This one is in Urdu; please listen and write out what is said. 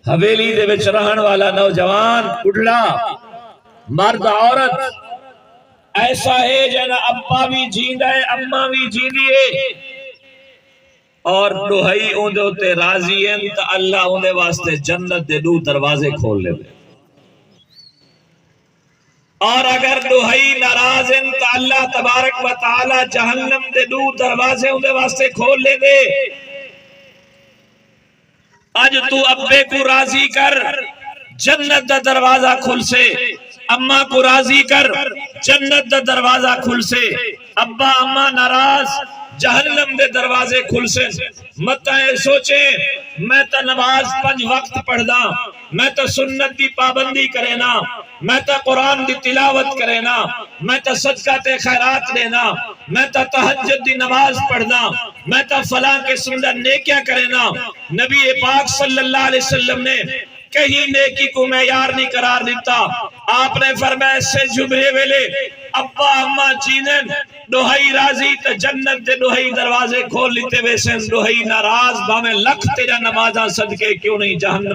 حویلی دے وچ رہن والا نوجوان بڑھڑا مرد عورت ایسا ہے جنا ابا بھی جیندا ہے اماں بھی جیندی ہے اور دوہائی اون دے اوتے راضی ہیں تے اللہ اون دے واسطے جنت دے دو دروازے کھول لے اور اگر دوہائی ناراض ہیں تے اللہ تبارک و تعالی جہنم دے دو دروازے اون دے واسطے کھول لے دے آج تو ابے کو راضی کر جنت دا دروازہ کھل سے اماں کو راضی کر جنت دا دروازہ کھل سے ابا اماں ناراض جہنم دے دروازے کھل سے مت سوچے میں تا نماز 5 وقت پڑھ دا میں تا سنت دی پابندی کرے نا میں تا قرآن دی تلاوت کرے نا میں تا صدقہ تے خیرات دینا میں تا تہجد دی نماز پڑھنا میں تا فلاں کے سندر نیکیاں کرے نا نبی پاک صلی اللہ علیہ وسلم نے کہیں نیکی کو معیار نہیں قرار دیتا آپ نے فرمایا سے جمعے ویلے ابا اماں چینن دوہائی راضی تے جنت دے دوہائی دروازے کھول لیتے ویسے دوہائی ناراض باویں لکھ تیرا نمازاں صدقے کیوں نہیں جہنم